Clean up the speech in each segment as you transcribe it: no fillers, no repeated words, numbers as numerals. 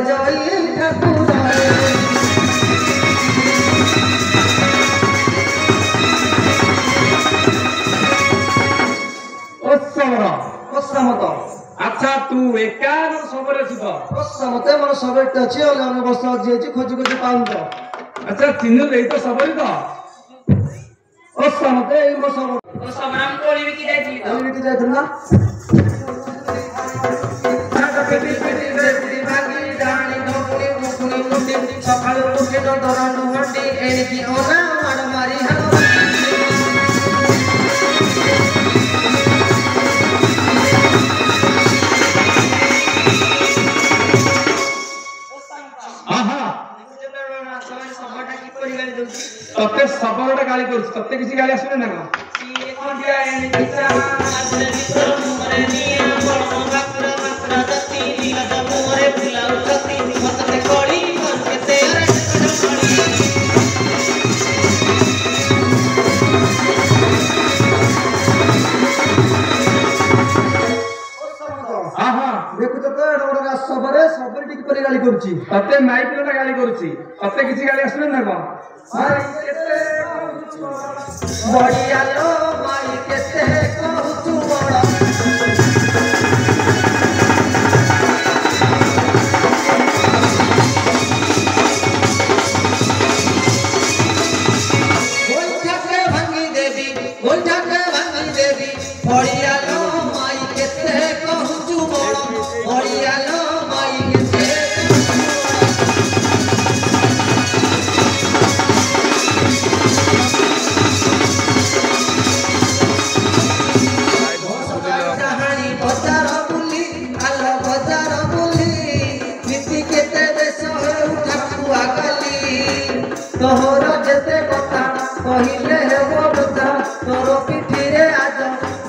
जई ठाकुर ଅସମତ। ଆଚ୍ଛା ତୁ ଏକା ସବୁରେ ଥିବ? ଅସମତ ମୋର ସବୁଠି ଅଛି ଅଲଗା ବର୍ଷ ଅଛି ଖୋଜି ଖୋଜି ପାଉନ ତ। ଆଚ୍ଛା ଚିହ୍ନୁ ଦେଇ ତ ସବୁରି ତ? ଅସମତ ଏଇ ମୋ ସବୁ ସବରାମ କୋଳି କି ଯାଇଥିଲି ତ? ଏଇଠି ଯାଇଥିଲି ନା? ସକାଳୁ ଉଠି ଡର ନୁହନ୍ତି ଏଣିକି ଅନା ମାଡ଼ ମାରି ତତେ ସବରଟା ଗାଳି କରୁଛି ତତେ କିଛି ଗାଳି ଆସୁନି ନା କଣ? ଦେଖୁଛ ତ ଏଟା ସବରେ ସବରେ ଟିକେ ପରି ଗାଳି କରୁଛି। ତତେ ମାଇକିଲଟା ଗାଳି କରୁଛି ତତେ କିଛି ଗାଳି ଆସୁନି ନା କଣ? ବଢିଆ ଲୋ ମାଇ କେତେ କହୁଛୁ ବଡ଼ ଗୋଇଠାକେ ଭାଙ୍ଗି ଦେବି ବଢିଆ ଲୋ ମାଇ କେତେ କହୁଛୁ ବଡ଼ ବଢିଆ ଲୋ ମାଇ କେତେ तोहर जेते कथा कहिले हेबो बुझा तोर पिठिरे आज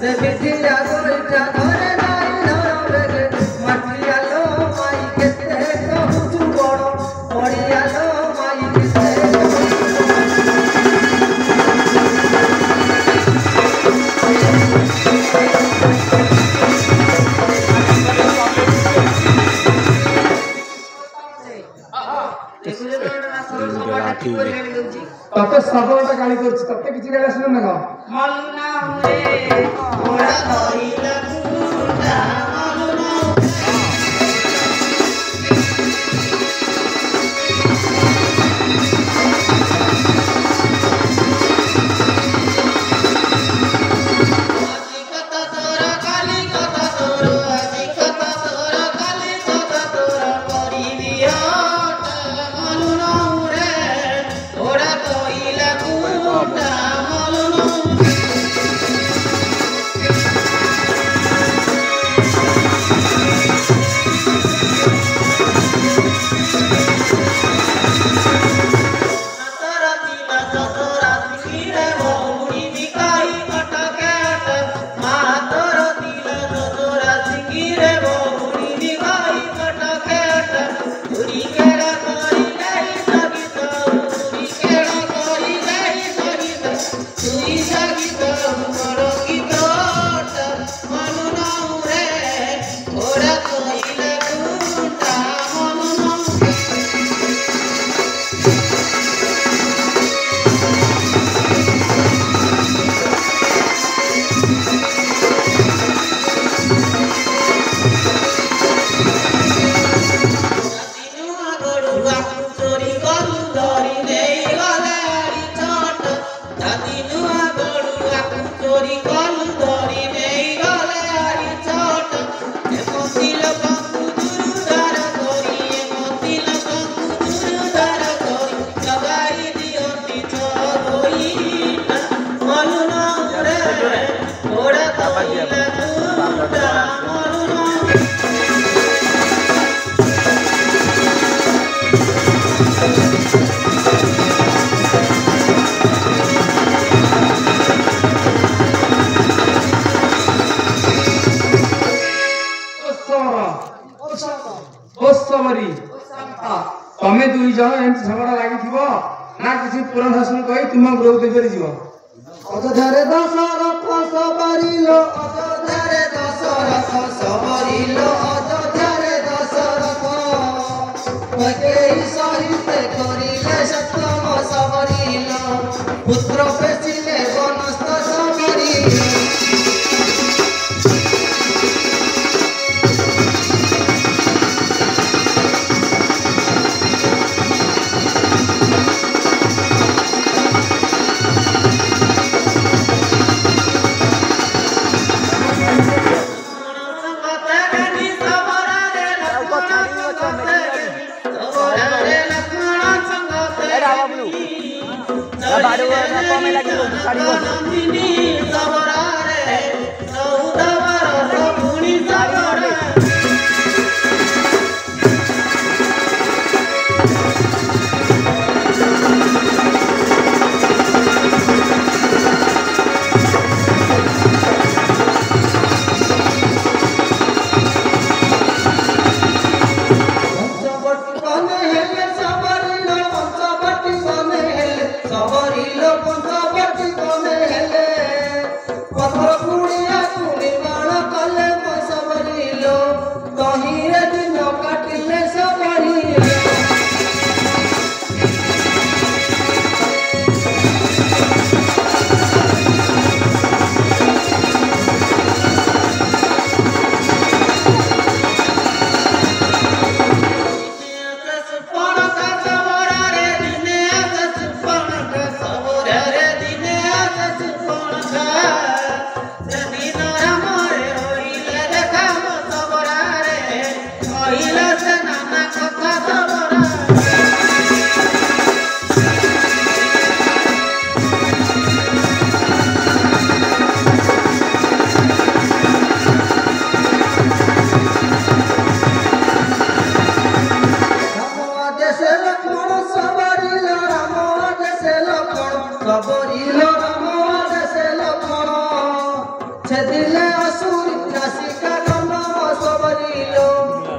देवी थिया गोइठा घरे नाई धर बेगे माटिया लो माई केते कहूछु बड़ बड़िया लो माई केते ତତେ ସବରଟା ଗାଳି କରୁଛି ତତେ କିଛି ଗାଳି ଆସୁନି ନା କଣ? तमें दुई जन एम झगड़ा लगी ना किसी पुराण शासन कही तुम गृह देवे जीव अयोध्या दशरथ सबरिलो अयोध्या दशरथ सबरिलो अयोध्या दशरथ কইকেয়ী সহিতে করিলে সত্যম সবরিল পুত্র পেশিলে বনস্থ সবরিল baru apa main lagi tu tadi bos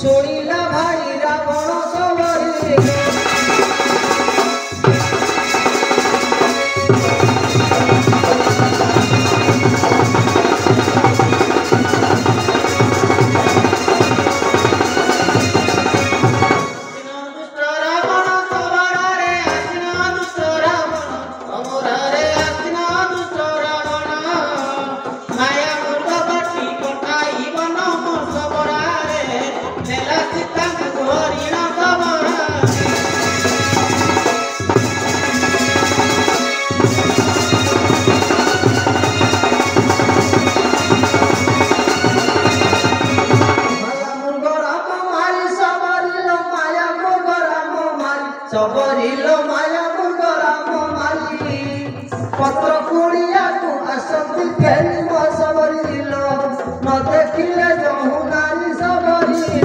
শুনিলা ভাই রাবণ সবরিল সবরিল মায়া মুগরাম মালি পত্র কুড়িয়াকু আসন্তি ফেরি সবরিল ন দেখিলে যহু নারী সবরিল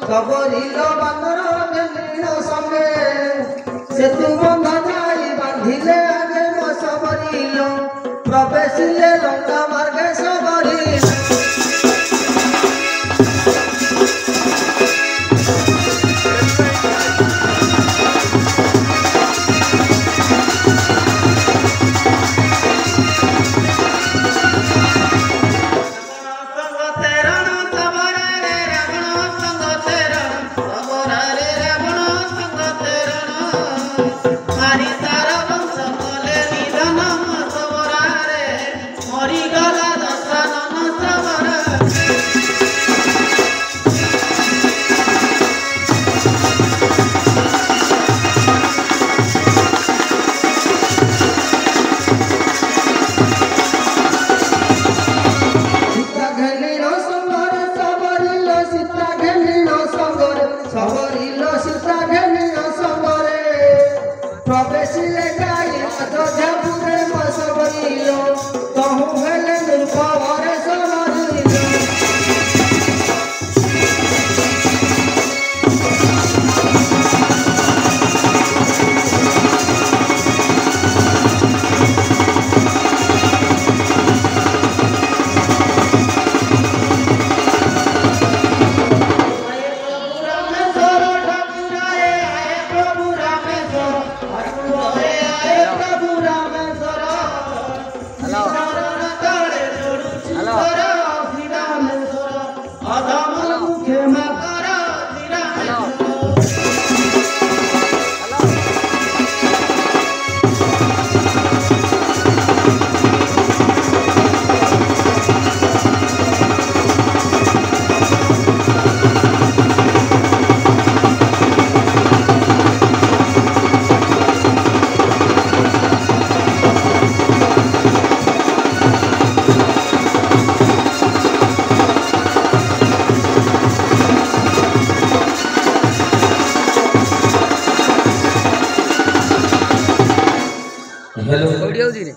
সবরিল বান্দর গেলিল সঙ্গে সেতু বন্ধ যাই বাঁধিলে আগে সবরিল প্রবেশিলে লঙ্কা মার্গে সবরিল Hari Sarabam Samole Nidanam Savarare Moriga hello କୋଉଠି ହଉଛି ରେ?